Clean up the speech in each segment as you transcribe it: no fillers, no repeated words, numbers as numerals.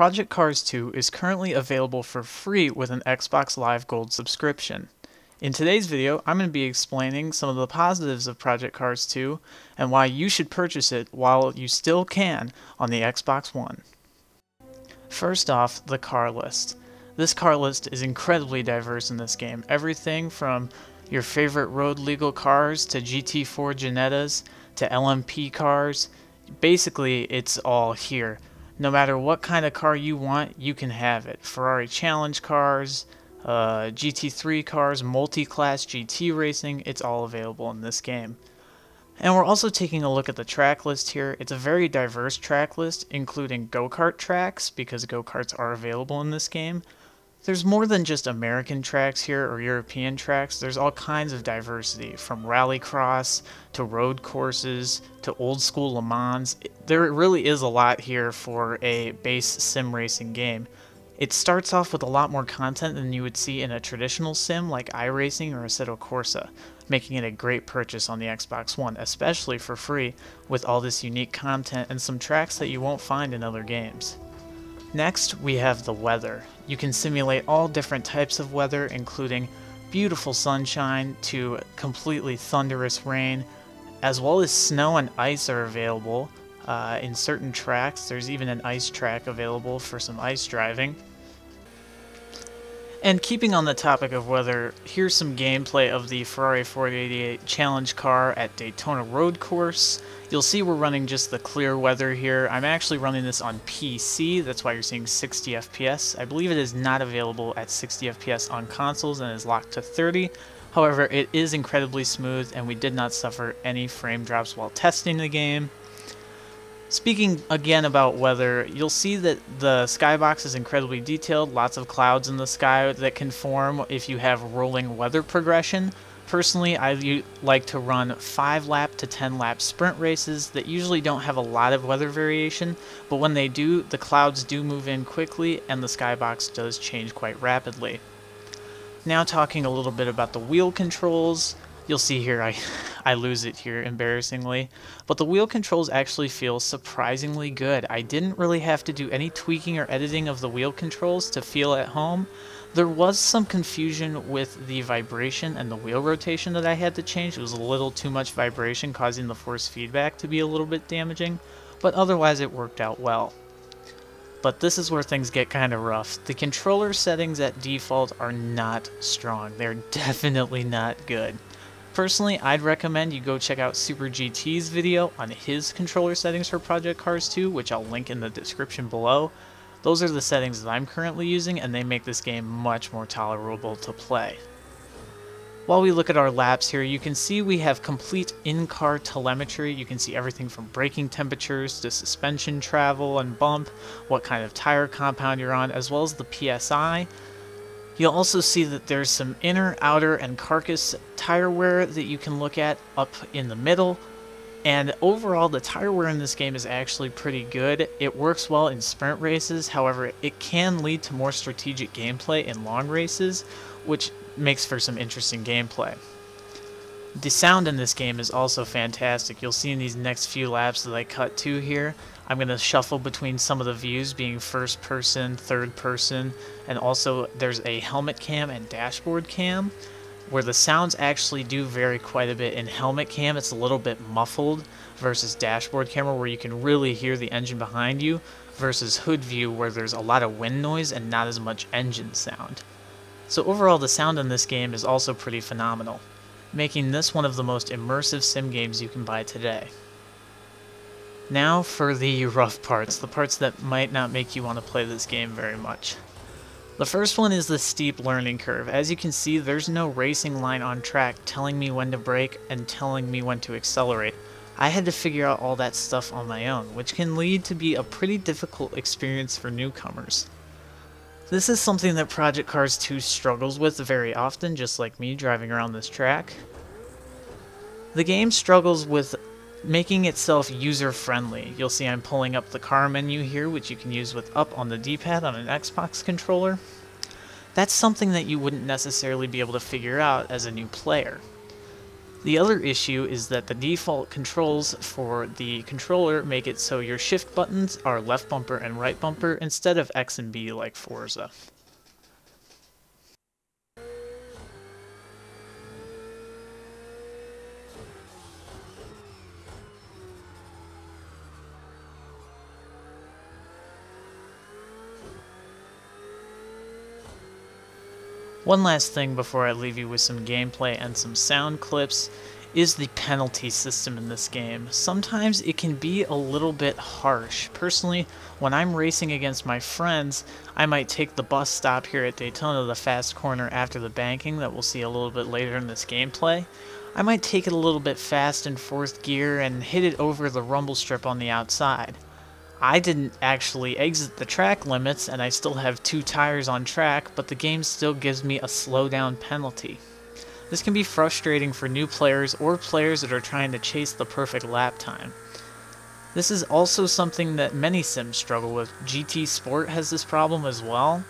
Project Cars 2 is currently available for free with an Xbox Live Gold subscription. In today's video, I'm going to be explaining some of the positives of Project Cars 2 and why you should purchase it while you still can on the Xbox One. First off, the car list. This car list is incredibly diverse in this game. Everything from your favorite road legal cars to GT4 Jenettas to LMP cars. Basically, it's all here. No matter what kind of car you want, you can have it. Ferrari Challenge cars, GT3 cars, multi-class GT racing, it's all available in this game. And we're also taking a look at the track list here. It's a very diverse track list, including go-kart tracks, because go-karts are available in this game. There's more than just American tracks here or European tracks. There's all kinds of diversity, from rallycross to road courses to old school Le Mans. There really is a lot here for a base sim racing game. It starts off with a lot more content than you would see in a traditional sim like iRacing or Assetto Corsa, making it a great purchase on the Xbox One, especially for free, with all this unique content and some tracks that you won't find in other games. Next, we have the weather. You can simulate all different types of weather, including beautiful sunshine to completely thunderous rain, as well as snow and ice are available in certain tracks. There's even an ice track available for some ice driving. And keeping on the topic of weather, here's some gameplay of the Ferrari 488 Challenge car at Daytona Road Course. You'll see we're running just the clear weather here. I'm actually running this on PC, that's why you're seeing 60 FPS. I believe it is not available at 60 FPS on consoles and is locked to 30. However, it is incredibly smooth and we did not suffer any frame drops while testing the game. Speaking again about weather, you'll see that the skybox is incredibly detailed, lots of clouds in the sky that can form if you have rolling weather progression. Personally, I like to run 5 lap to 10 lap sprint races that usually don't have a lot of weather variation, but when they do, the clouds do move in quickly and the skybox does change quite rapidly. Now talking a little bit about the wheel controls. You'll see here I lose it here embarrassingly, but the wheel controls actually feel surprisingly good. I didn't really have to do any tweaking or editing of the wheel controls to feel at home. There was some confusion with the vibration and the wheel rotation that I had to change. It was a little too much vibration, causing the force feedback to be a little bit damaging, but otherwise it worked out well. But this is where things get kind of rough. The controller settings at default are not strong. They're definitely not good. Personally, I'd recommend you go check out Super GT's video on his controller settings for Project Cars 2, which I'll link in the description below. Those are the settings that I'm currently using, and they make this game much more tolerable to play. While we look at our laps here, you can see we have complete in-car telemetry. You can see everything from braking temperatures to suspension travel and bump, what kind of tire compound you're on, as well as the PSI. You'll also see that there's some inner, outer, and carcass tire wear that you can look at up in the middle. And overall, the tire wear in this game is actually pretty good. It works well in sprint races, however, it can lead to more strategic gameplay in long races, which makes for some interesting gameplay. The sound in this game is also fantastic. You'll see in these next few laps that I cut to here, I'm going to shuffle between some of the views being first person, third person, and also there's a helmet cam and dashboard cam, where the sounds actually do vary quite a bit. In helmet cam, it's a little bit muffled versus dashboard camera where you can really hear the engine behind you, versus hood view where there's a lot of wind noise and not as much engine sound. So overall, the sound in this game is also pretty phenomenal, making this one of the most immersive sim games you can buy today. Now for the rough parts, the parts that might not make you want to play this game very much. The first one is the steep learning curve. As you can see, there's no racing line on track telling me when to brake and telling me when to accelerate. I had to figure out all that stuff on my own, which can lead to be a pretty difficult experience for newcomers. This is something that Project Cars 2 struggles with very often, just like me driving around this track. The game struggles with making itself user-friendly. You'll see I'm pulling up the car menu here, which you can use with up on the D-pad on an Xbox controller. That's something that you wouldn't necessarily be able to figure out as a new player. The other issue is that the default controls for the controller make it so your shift buttons are left bumper and right bumper instead of X and B like Forza. One last thing before I leave you with some gameplay and some sound clips is the penalty system in this game. Sometimes it can be a little bit harsh. Personally, when I'm racing against my friends, I might take the bus stop here at Daytona, the fast corner after the banking that we'll see a little bit later in this gameplay. I might take it a little bit fast in fourth gear and hit it over the rumble strip on the outside. I didn't actually exit the track limits and I still have 2 tires on track, but the game still gives me a slowdown penalty. This can be frustrating for new players or players that are trying to chase the perfect lap time. This is also something that many sims struggle with. GT Sport has this problem as well.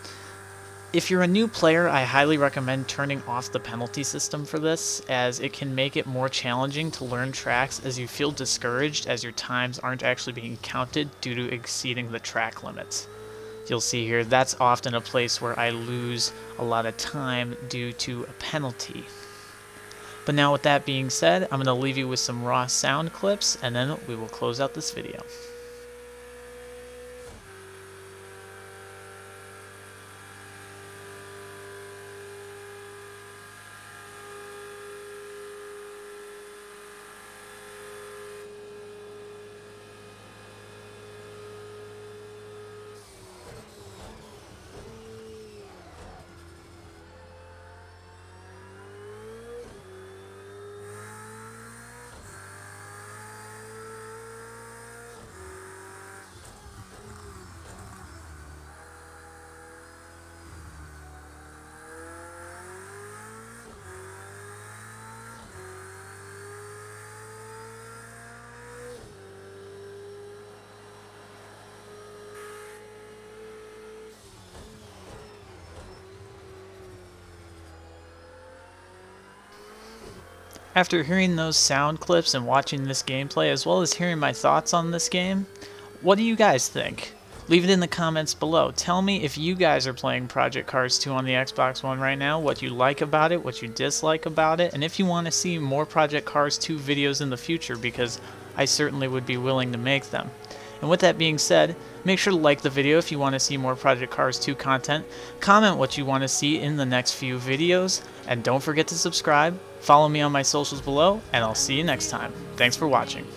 If you're a new player, I highly recommend turning off the penalty system for this, as it can make it more challenging to learn tracks as you feel discouraged as your times aren't actually being counted due to exceeding the track limits. You'll see here that's often a place where I lose a lot of time due to a penalty. But now with that being said, I'm going to leave you with some raw sound clips and then we will close out this video. After hearing those sound clips and watching this gameplay, as well as hearing my thoughts on this game, what do you guys think? Leave it in the comments below. Tell me if you guys are playing Project Cars 2 on the Xbox One right now, what you like about it, what you dislike about it, and if you want to see more Project Cars 2 videos in the future, because I certainly would be willing to make them. And with that being said, make sure to like the video if you want to see more Project Cars 2 content, comment what you want to see in the next few videos, and don't forget to subscribe, follow me on my socials below, and I'll see you next time. Thanks for watching.